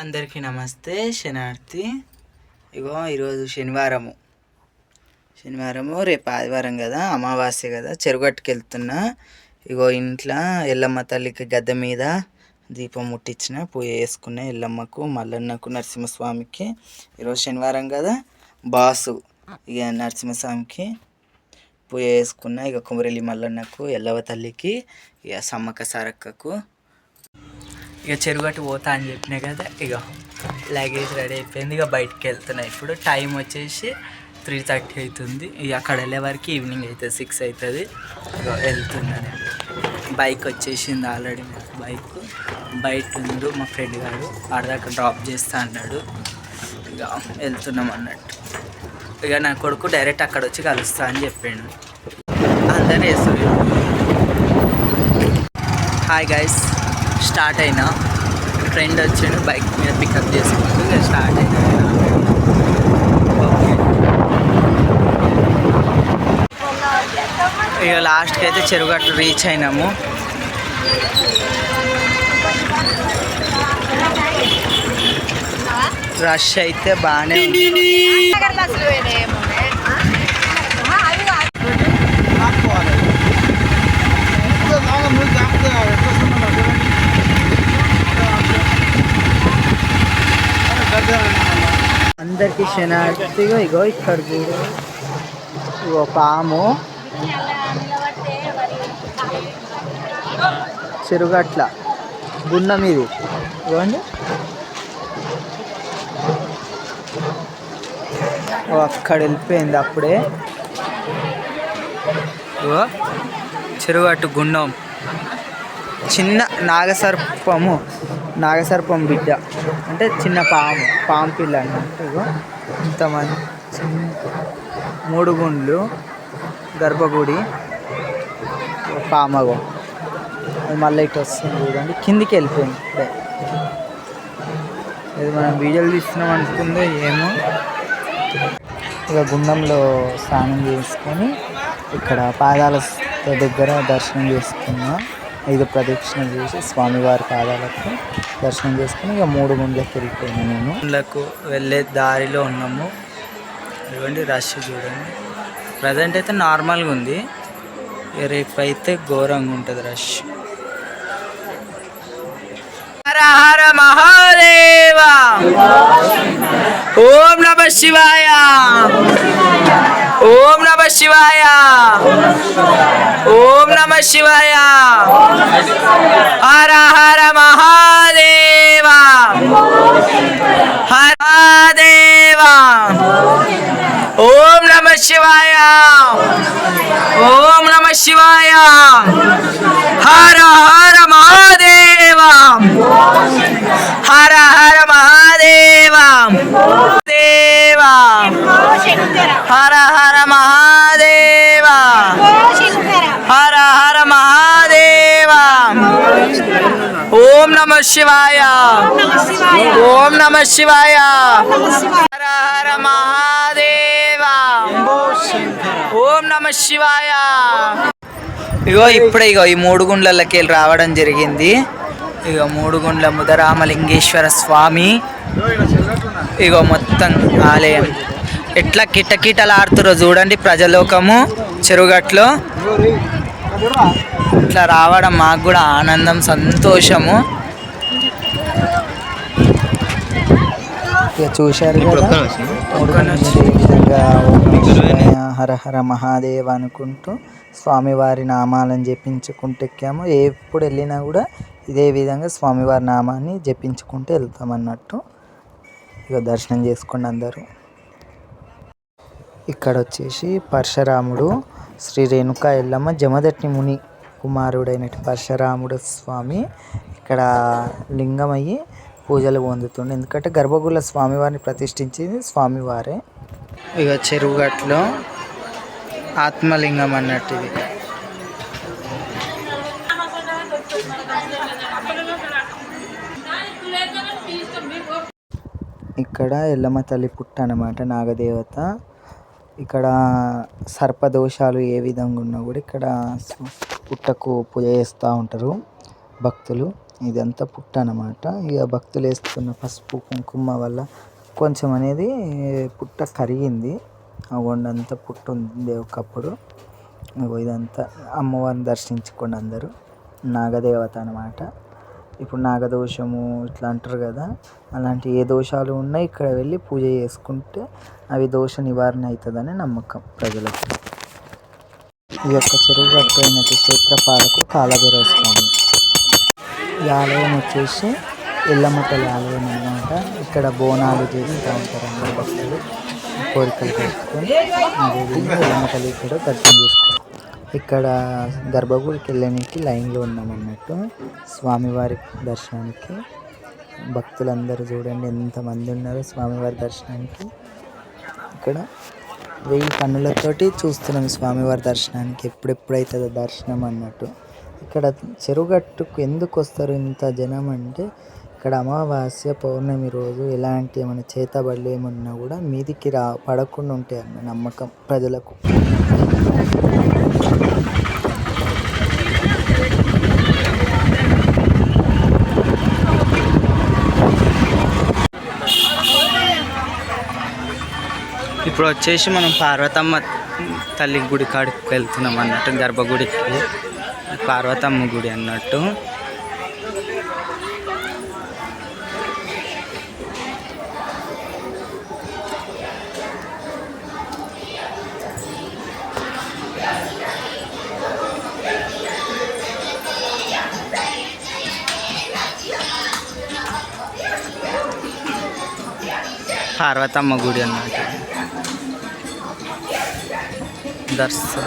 అందరికీ నమస్తే. శనార్థి. ఈరోజు శనివారము రేపు ఆదివారం కదా, అమావాస్య కదా, చెరుగట్టుకు వెళ్తున్నా. ఇంట్లో ఎల్లమ్మ తల్లికి గద్దె మీద దీపం ముట్టించిన, పూజ చేసుకున్న ఎల్లమ్మకు, మల్లన్నకు, నరసింహస్వామికి. ఈరోజు శనివారం కదా, బాసు నరసింహస్వామికి పూజ చేసుకున్న. కుమరెల్లి మల్లన్నకు, ఎల్లవ తల్లికి, సమ్మక్క సారక్కకు. చెరుగట్టు పోతా అని చెప్పినా కదా. లగేజ్ రెడీ అయిపోయింది. బయటికి వెళ్తున్నా. ఇప్పుడు టైం వచ్చేసి 3:30 అవుతుంది. అక్కడ వెళ్ళే వరకు ఈవినింగ్ అవుతుంది, 6 అవుతుంది. వెళ్తున్నాను. బైక్ వచ్చేసింది ఆల్రెడీ. బైక్ బయట ఉంది. మా ఫ్రెండ్ గారు ఆడదాకా డ్రాప్ చేస్తా అన్నాడు. వెళ్తున్నాం అన్నట్టు. నా కొడుకు డైరెక్ట్ అక్కడ వచ్చి కలుస్తా అని చెప్పాడు. అందరూ వేస్తారు. హాయ్ గైస్, స్టార్ట్ అయినా. ఫ్రెండ్ వచ్చాడు, బైక్ మీద పికప్ చేసుకుంటూ స్టార్ట్ అయినా. లాస్ట్కి అయితే చెరుగట్టు రీచ్ అయినాము. రష్ అయితే బాగానే ఉంది. అందరికి శనార్థిగా ఇక్కడ చూడు, పాము చెరుగట్ల గుండం ఇది. ఇవ్వండి, అక్కడ వెళ్ళిపోయింది అప్పుడే. చెరుగట్టు గుండం, చిన్న నాగసర్పం బిడ్డ, అంటే చిన్న పాము పిల్ల అన్నట్టు. ఇంతమంది 3 గుండ్లు, గర్భగుడి, పామగో. అది మళ్ళీ ఇటు వస్తుంది చూడండి. కిందికి వెళ్ళిపోయింది ఇప్పుడే. ఇది మనం వీడియోలు తీస్తున్నాం అనుకుందో ఏమో. గుండంలో స్నానం చేసుకొని ఇక్కడ పాదాల దగ్గర దర్శనం చేసుకున్నా. 5 ప్రదక్షిణలు చేసి స్వామివారి పాదాలకు దర్శనం చేసుకుని 3 గుండ్లకు వెళ్ళిపోయాను నేను. గుండ్లకు వెళ్ళే దారిలో ఉన్నాము. ఇవ్వండి, రష్ చూడండి. ప్రజెంట్ అయితే నార్మల్గా ఉంది. రేపు అయితే ఘోరంగా ఉంటుంది రష్. హర హర మహాదేవ. ఓం నమ శివాయ. ఓం నమ శివాయ. ఓం నమ శివాయ. హర హర మహాదేవ. హర దేవ. ఓం నమ శివాయ. ఓం నమ శివాయ. హర హర మహాదేవ. హర హర మహాదేవ. దేవ. హర హర మహాదేవ. హర హర మహాదేవ. ఓం నమ శివాయ. ఓం నమ శివాయ. హర హర మహాదేవ. ఓం నమ శివాయ. ఇప్పుడే ఈ 3 గుండ్లకి వెళ్ళి రావడం జరిగింది. 3 గుండ్ల ముదరామలింగేశ్వర స్వామి. మొత్తం ఆలయం ఎట్లా కిటకిటలాడుతురో చూడండి. ప్రజలోకము చెరుగట్లో ఇట్లా రావడం మాకు కూడా ఆనందం, సంతోషము. చూశారు కదా, విధంగా హర హర మహాదేవ అనుకుంటూ స్వామివారి నామాలను జపించుకుంటూ ఎక్కాము. ఎప్పుడు వెళ్ళినా కూడా ఇదే విధంగా స్వామివారి నామాన్ని జపించుకుంటూ వెళ్తామన్నట్టు. దర్శనం చేసుకోండి అందరూ. ఇక్కడ వచ్చేసి పరశురాముడు, శ్రీ రేణుకా ఎల్లమ్మ జమదట్ని ముని కుమారుడైన పరశురాముడు స్వామి ఇక్కడ లింగమయ్యి పూజలు పొందుతుండే. ఎందుకంటే గర్భగుడిలో స్వామివారిని ప్రతిష్ఠించింది స్వామివారే. చెరువుగట్లో ఆత్మలింగం అన్నట్టు ఇది. ఇక్కడ ఎల్లమ్మ తల్లి పుట్ట అన్నమాట, నాగదేవత. ఇక్కడ సర్పదోషాలు ఏ విధంగా ఉన్నా కూడా ఇక్కడ పుట్టకు పూజ చేస్తూ ఉంటారు భక్తులు. ఇదంతా పుట్ట అన్నమాట. ఇక భక్తులు వేస్తున్న పసుపు కుంకుమ వల్ల కొంచెం అనేది పుట్ట కరిగింది. ఆ కొండంతా పుట్ట ఉంది ఒకప్పుడు. ఇదంతా అమ్మవారిని దర్శించుకోండి అందరూ. నాగదేవత అన్నమాట. ఇప్పుడు నాగదోషము ఇట్లా అంటారు కదా, అలాంటి ఏ దోషాలు ఉన్నా ఇక్కడ వెళ్ళి పూజ చేసుకుంటే అవి దోష నివారణ అవుతుందని నమ్మకం ప్రజలకు. ఈ యొక్క చెరువు గట్టు అయినట్టు క్షేత్రపాలకు కాలభైరవ స్వామి. ఈ ఆలయం వచ్చేసి ఎల్లమ్మ తల్లి ఆలయం అన్నమాట. ఇక్కడ బోనాలు చేస్తూ ఉంటారు అందరు భక్తులు కోరికలు కట్టుకొని. అదేవిధంగా ఎల్లమ్మ తల్లి కూడా దర్శనం చేసుకోవాలి. ఇక్కడ గర్భగుడికి వెళ్ళడానికి లైన్లో ఉన్నామన్నట్టు స్వామివారి దర్శనానికి. భక్తులందరూ చూడండి ఎంతమంది ఉన్నారో స్వామివారి దర్శనానికి. ఇక్కడ 1000 కన్నులతోటి చూస్తున్నాం స్వామివారి దర్శనానికి. ఎప్పుడెప్పుడైతుందో దర్శనం అన్నట్టు. ఇక్కడ చెరువుగట్టుకు ఎందుకు వస్తారు ఇంత జనం అంటే, ఇక్కడ అమావాస్య పౌర్ణమి రోజు ఎలాంటి ఏమైనా చేతబడులు ఏమన్నా కూడా మీదికి పడకుండా ఉంటాయి అన్న నమ్మకం ప్రజలకు. ఇప్పుడు వచ్చేసి మనం పార్వతమ్మ తల్లి గుడి కాడికి వెళ్తున్నాం అన్నట్టు. గర్భగుడికి పార్వతమ్మ గుడి అన్నట్టు. పార్వతమ్మ గుడి అన్నట్టు. దర్శనం